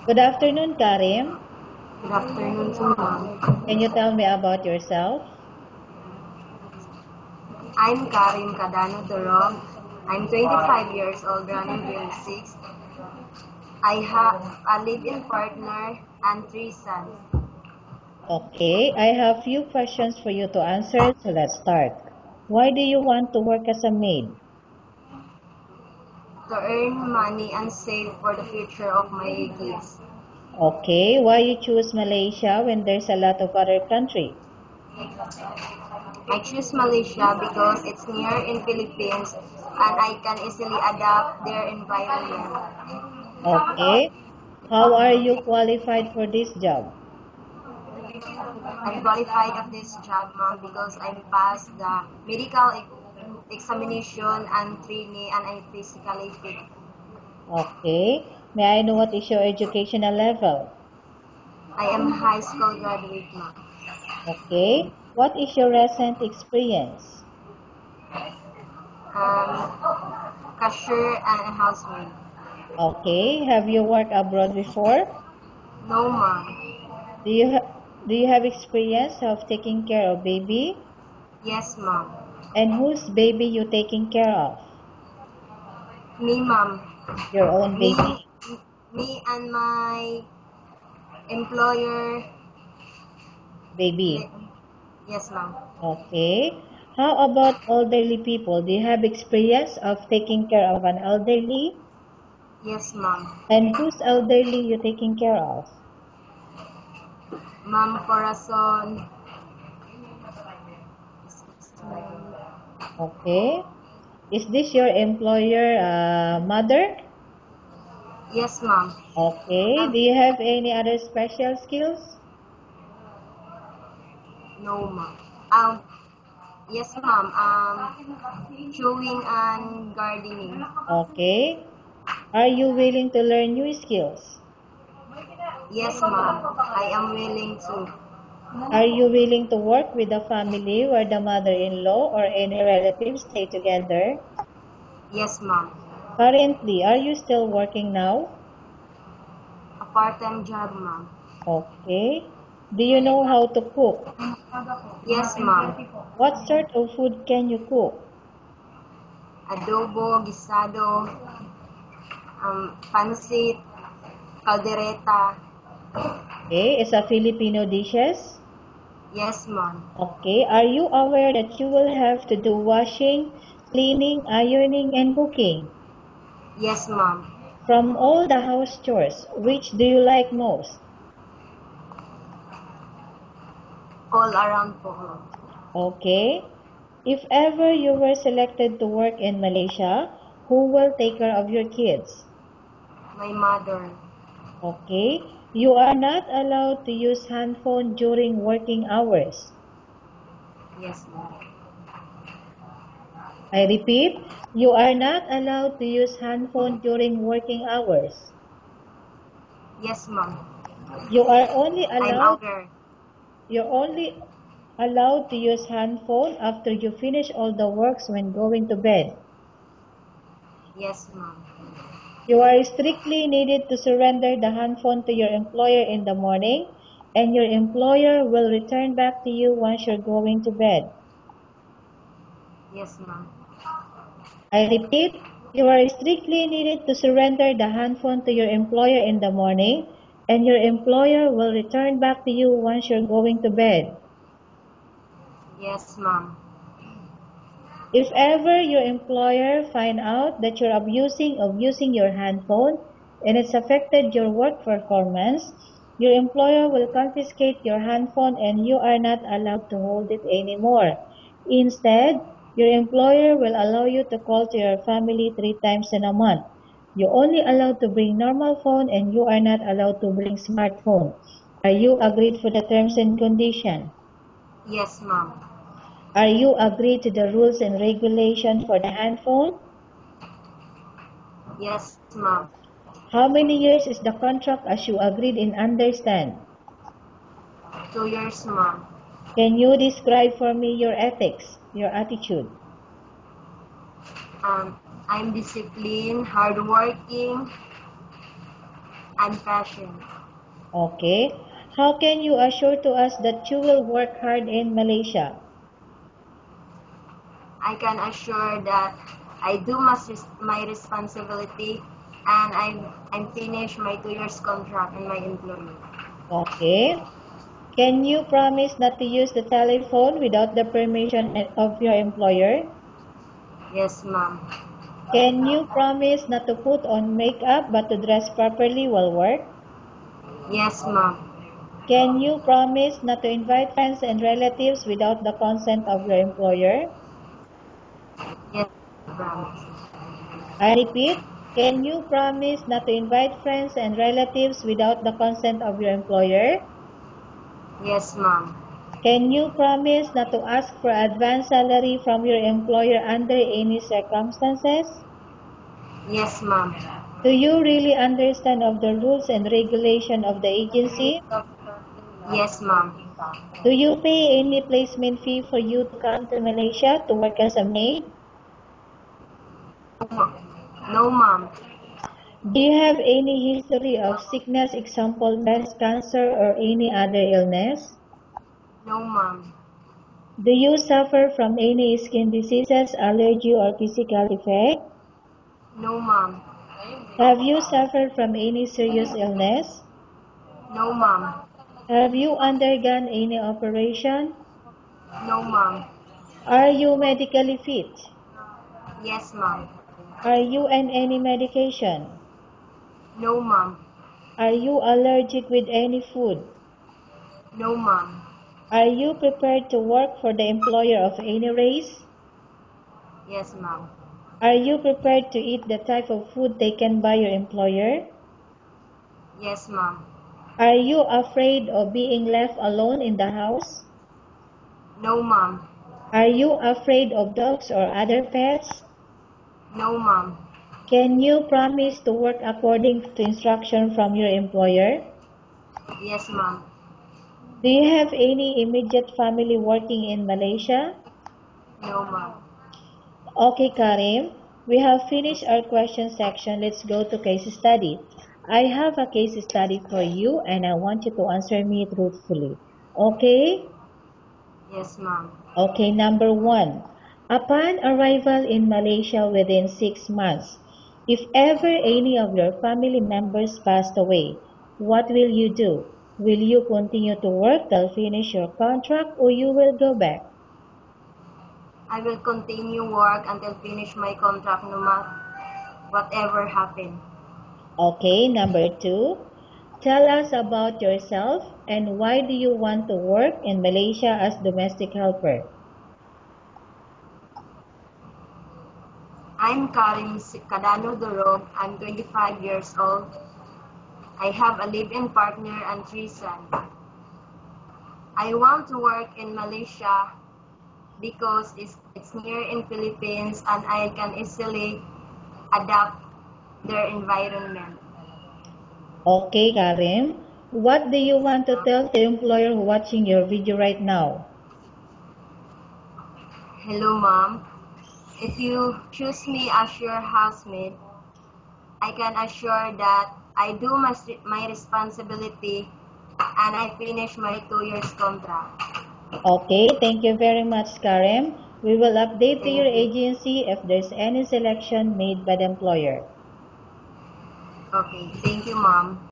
Good afternoon, Karim. Good afternoon to ma'am. Can you tell me about yourself? I'm Karim Cadano Durog. I'm 25 years old, running grade 6. I have a live-in partner and 3 sons. Okay, I have few questions for you to answer, so let's start. Why do you want to work as a maid? To earn money and save for the future of my kids. Okay, why you choose Malaysia when there's a lot of other country? I choose Malaysia because it's near in Philippines and I can easily adapt their environment. Okay, how are you qualified for this job? I'm qualified of this job, ma'am, because I passed the medical examination and training and I'm physically fit. Okay, may I know what is your educational level? I am high school graduate, ma'am. Okay, what is your recent experience? Cashier and housemaid. Okay, have you worked abroad before? No, ma'am. Do you ha do you have experience of taking care of baby? Yes, ma'am. And whose baby you taking care of? Me, ma'am. Your own Me, baby. me and my employer. Baby. Yes, ma'am. Okay. How about elderly people? Do you have experience of taking care of an elderly? Yes, ma'am. And whose elderly you taking care of? Ma'am Corazon. Okay. Is this your employer mother? Yes, ma'am. Okay. Do you have any other special skills? No, ma'am. Yes, ma'am. Chewing and gardening. Okay. Are you willing to learn new skills? Yes, ma'am. I am willing to. Are you willing to work with a family where the mother-in-law or any relatives stay together? Yes, ma'am. Currently, are you still working now? A part-time job, ma'am. Okay. Do you know how to cook? Yes, ma'am. What sort of food can you cook? Adobo, gisado, pansit, caldereta. Okay. Is a Filipino dishes? Yes, ma'am. Okay. Are you aware that you will have to do washing, cleaning, ironing, and cooking? Yes, ma'am. From all the house chores, which do you like most? All around po, ma'am. Okay. If ever you were selected to work in Malaysia, who will take care of your kids? My mother. Okay. You are not allowed to use handphone during working hours. Yes, ma'am. I repeat, you are not allowed to use handphone during working hours. Yes, ma'am. You are only I'm allowed aware. you're only allowed to use handphone after you finish all the works when going to bed. Yes, ma'am. You are strictly needed to surrender the handphone to your employer in the morning, and your employer will return back to you once you're going to bed. Yes, ma'am. I repeat, you are strictly needed to surrender the handphone to your employer in the morning, and your employer will return back to you once you're going to bed. Yes, ma'am. If ever your employer find out that you're abusing of using your handphone and it's affected your work performance, your employer will confiscate your handphone and you are not allowed to hold it anymore. Instead, your employer will allow you to call to your family 3 times in a month. You're only allowed to bring normal phone and you are not allowed to bring smartphone. Are you agreed for the terms and condition? Yes, ma'am. Are you agreed to the rules and regulations for the handphone? Yes, ma'am. How many years is the contract as you agreed and understand? 2 years, ma'am. Can you describe for me your ethics, your attitude? I'm disciplined, hardworking, and passion. Okay. How can you assure to us that you will work hard in Malaysia? I can assure that I do my responsibility and I'm finished my 2 years contract in my employer. Okay. Can you promise not to use the telephone without the permission of your employer? Yes, ma'am. Can you promise not to put on makeup but to dress properly while work? Yes, ma'am. Can you promise not to invite friends and relatives without the consent of your employer? Yes, promise. I repeat, can you promise not to invite friends and relatives without the consent of your employer? Yes, ma'am. Can you promise not to ask for advance salary from your employer under any circumstances? Yes, ma'am. Do you really understand of the rules and regulation of the agency? Yes, ma'am. Do you pay any placement fee for you to come to Malaysia to work as a maid? No, ma'am. Do you have any history of sickness, example breast cancer or any other illness? No, ma'am. Do you suffer from any skin diseases, allergy or physical defect? No, ma'am. Have you suffered from any serious illness? No, ma'am. Have you undergone any operation? No, ma'am. Are you medically fit? Yes, ma'am. Are you on any medication? No, ma'am. Are you allergic with any food? No, ma'am. Are you prepared to work for the employer of any race? Yes, ma'am. Are you prepared to eat the type of food taken by your employer? Yes, ma'am. Are you afraid of being left alone in the house? No, ma'am. Are you afraid of dogs or other pets? No, ma'am. Can you promise to work according to instruction from your employer? Yes, ma'am. Do you have any immediate family working in Malaysia? No, ma'am. Okay, Karim, we have finished Yes, our question section. Let's go to case study. I have a case study for you and I want you to answer me truthfully. Okay? yes, ma'am. Okay, number one. Upon arrival in Malaysia within 6 months, if ever any of your family members passed away, what will you do? Will you continue to work till finish your contract or you will go back? I will continue work until finish my contract no matter whatever happen. Okay, number two. Tell us about yourself and why do you want to work in Malaysia as domestic helper? I'm Karim Cadano Durog. I'm 25 years old. I have a live-in partner and 3 sons. I want to work in Malaysia because it's near in Philippines and I can easily adapt their environment. Okay, Karim. What do you want to tell the employer watching your video right now? Hello, ma'am. If you choose me as your housemate, I can assure that I do my responsibility and I finish my 2 years contract. Okay, thank you very much, Karim. We will update to your Thank you. agency if there's any selection made by the employer. Okay, thank you, ma'am.